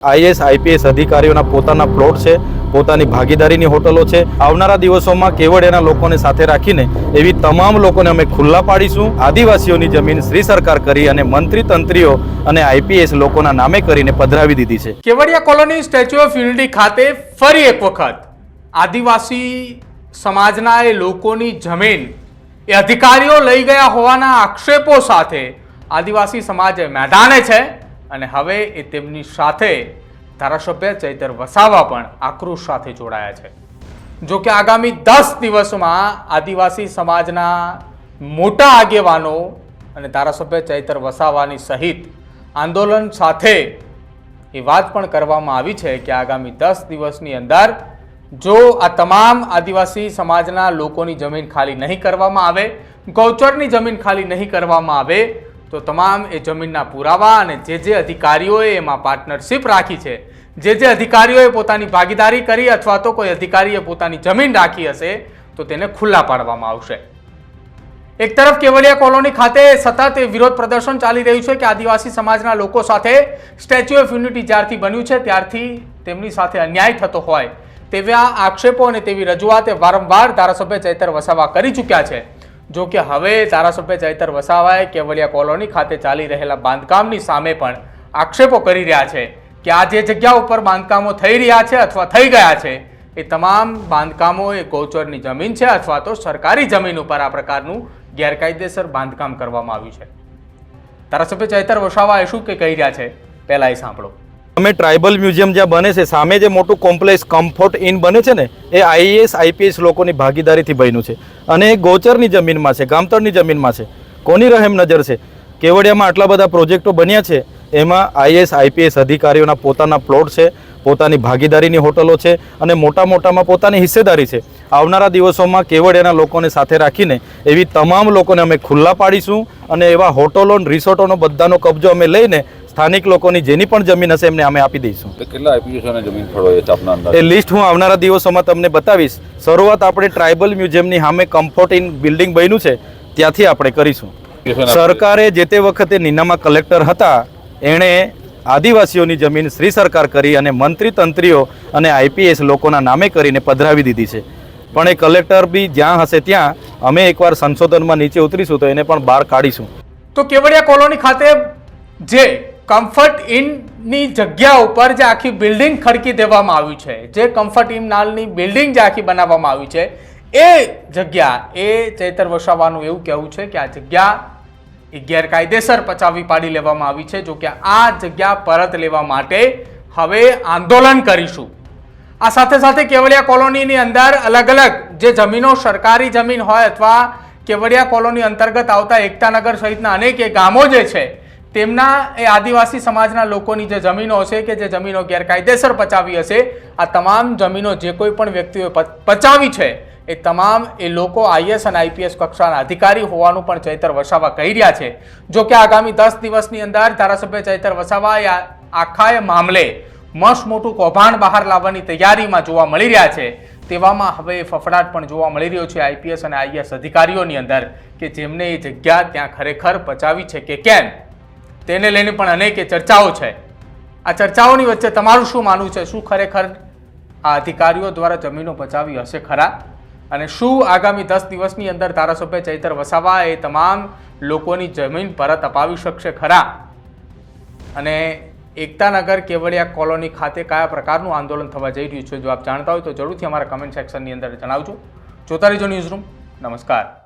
IAS IPS અધિકારીઓના પોતાના plot છે, પોતાની ભાગીદારીની હોટલો છે। આવનારા દિવસોમાં કેવડિયાના લોકોને સાથે રાખીને એવી તમામ લોકોને અમે ખુલ્લા પાડીશું। આદિવાસીઓની જમીન શ્રી સરકાર કરી અને મંત્રી તંત્રીઓ અને આઈપીએસ લોકોના નામે કરીને પધરાવી દીધી છે। Kevadia colony statue of unity ખાતે ફરી એક વખત આદિવાસી સમાજના એ લોકોની જમીન એ અધિકારીઓ લઈ ગયા હોવાના આક્ષેપો સાથે આદિવાસી સમાજ મેદાને છે અને હવે એ તેમની સાથે ધારાસભ્ય ચૈતર વસાવા પણ આક્રોશ સાથે જોડાયા છે। જો કે આગામી 10 દિવસમાં આદિવાસી સમાજના મોટા આગેવાનો અને ધારાસભ્ય ચૈતર વસાવાની સહિત આંદોલન સાથે એ વાત પણ કરવામાં આવી છે કે આગામી 10 દિવસની અંદર જો આ તમામ આદિવાસી સમાજના લોકોની જમીન ખાલી નહીં કરવામાં આવે, ગૌચરની જમીન ખાલી નહીં કરવામાં આવે તો તમામ એ જમીનના પુરાવા અને જે અધિકારીઓએ એમાં પાર્ટનરશિપ રાખી છે, જે અધિકારીઓએ પોતાની ભાગીદારી કરી અથવા તો કોઈ અધિકારીએ પોતાની જમીન રાખી હશે તો તેને ખુલ્લા પાડવામાં આવશે। એક તરફ કેવડિયા કોલોની ખાતે સતત વિરોધ પ્રદર્શન ચાલી રહ્યું છે કે આદિવાસી સમાજના લોકો સાથે સ્ટેચ્યુ ઓફ યુનિટી જ્યારથી બન્યું છે ત્યારથી તેમની સાથે અન્યાય થતો હોય તેવા આક્ષેપો અને તેવી રજૂઆત વારંવાર ધારાસભ્ય ચૈતર વસાવા કરી ચૂક્યા છે। જો કે હવે ધારાસભ્ય ચૈતર વસાવાએ કેવડિયા કોલોની ખાતે ચાલી રહેલા બાંધકામની સામે પણ આક્ષેપો કરી રહ્યા છે કે આ જે જગ્યા ઉપર બાંધકામો થઈ રહ્યા છે અથવા થઈ ગયા છે એ તમામ બાંધકામો એ ગૌચરની જમીન છે અથવા તો સરકારી જમીન ઉપર આ પ્રકારનું ગેરકાયદેસર બાંધકામ કરવામાં આવ્યું છે। ધારાસભ્ય ચૈતર વસાવા શું કે કહી રહ્યા છે પહેલા એ સાંભળો। અમે ટ્રાઇબલ મ્યુઝિયમ જ્યાં બને છે સામે જે મોટું કોમ્પ્લેક્સ કમ્ફર્ટ ઇન બને છે ને એ આઈએસ આઈપીએસ લોકોની ભાગીદારીથી બન્યું છે અને એ ગૌચરની જમીનમાં છે, ગામતળની જમીનમાં છે। કોની રહેમ નજર છે? કેવડિયામાં આટલા બધા પ્રોજેક્ટો બન્યા છે એમાં આઈએસ આઈપીએસ અધિકારીઓના પોતાના પ્લોટ છે, પોતાની ભાગીદારીની હોટલો છે અને મોટામાં પોતાની હિસ્સેદારી છે। આવનારા દિવસોમાં કેવડિયાના લોકોને સાથે રાખીને એવી તમામ લોકોને અમે ખુલ્લા પાડીશું અને એવા હોટલો રિસોર્ટોનો બધાનો કબજો અમે લઈને સ્થાનિક લોકોની જેની પણ જમીન હશે એમને અમે આપી દઈશું। કેટલા આઈપીએસોને જમીન ફળવાય છે આપના અંદાજે? એ લિસ્ટ હું આવનારા દિવસોમાં તમને બતાવીશ। શરૂઆત આપણે ટ્રાઇબલ મ્યુઝિયમની સામે કમ્ફર્ટ ઇન બિલ્ડિંગ બન્યું છે ત્યાંથી આપણે કરીશું। સરકારે જે તે વખતે નીનામાં કલેક્ટર હતા એણે આદિવાસીઓની જમીન શ્રી સરકાર કરી અને મંત્રી તંત્રીઓ અને આઈપીએસ લોકોના નામે કરીને પધરાવી દીધી છે। પણ એ કલેક્ટર બી જ્યાં હશે ત્યાં અમે એકવાર સંશોધનમાં નીચે ઉતરીશું તો એને પણ બહાર કાઢીશું। તો કેવડિયા કોલોની ખાતે જે કમ્ફર્ટ ઇનની જગ્યા ઉપર જે આખી બિલ્ડિંગ ખડકી દેવામાં આવી છે, જે કમ્ફર્ટ ઇન નાલની બિલ્ડિંગ જે આખી બનાવવામાં આવી છે એ જગ્યા એ ચૈતર વસાવાનું એવું કહેવું છે કે આ જગ્યા એ ગેરકાયદેસર પચાવી પાડી લેવામાં આવી છે। જો કે આ જગ્યા પરત લેવા માટે હવે આંદોલન કરીશું। આ સાથે સાથે કેવડિયા કોલોનીની અંદર અલગ અલગ જે જમીનો સરકારી જમીન હોય અથવા કેવડિયા કોલોની અંતર્ગત આવતા એકતાનગર સહિતના અનેક ગામો જે છે તેમના એ આદિવાસી સમાજના લોકોની જે જમીનો હશે કે જે જમીનો ગેરકાયદેસર પચાવી હશે આ તમામ જમીનો જે કોઈ પણ વ્યક્તિઓએ પચાવી છે એ તમામ એ લોકો આઈએસ અને આઈપીએસ કક્ષાના અધિકારી હોવાનું પણ ચૈતર વસાવા કહી રહ્યા છે। જો કે આગામી 10 દિવસની અંદર ધારાસભ્ય ચૈતર વસાવા આખા એ મામલે મસ્ત મોટું કૌભાંડ બહાર લાવવાની તૈયારીમાં જોવા મળી રહ્યા છે। તેવામાં હવે ફફડાટ પણ જોવા મળી રહ્યો છે આઈપીએસ અને આઈએસ અધિકારીઓની અંદર કે જેમને એ જગ્યા ત્યાં ખરેખર પચાવી છે કે કેમ તેને લઈને પણ અનેક ચર્ચાઓ છે। આ ચર્ચાઓની વચ્ચે તમારું શું માનવું છે? શું ખરેખર આ અધિકારીઓ દ્વારા જમીનો પચાવી હશે ખરા? અને શું આગામી 10 દિવસની અંદર ધારાસભ્ય ચૈતર વસાવા એ તમામ લોકોની જમીન પરત અપાવી શકશે ખરા? અને એકતાનગર કેવડિયા કોલોની ખાતે કયા પ્રકારનું આંદોલન થવા જઈ રહ્યું છે જો આપ જાણતા હોય તો જરૂરથી અમારા કમેન્ટ સેક્શનની અંદર જણાવજો। જોતા રહેજો ન્યૂઝરૂમ। નમસ્કાર।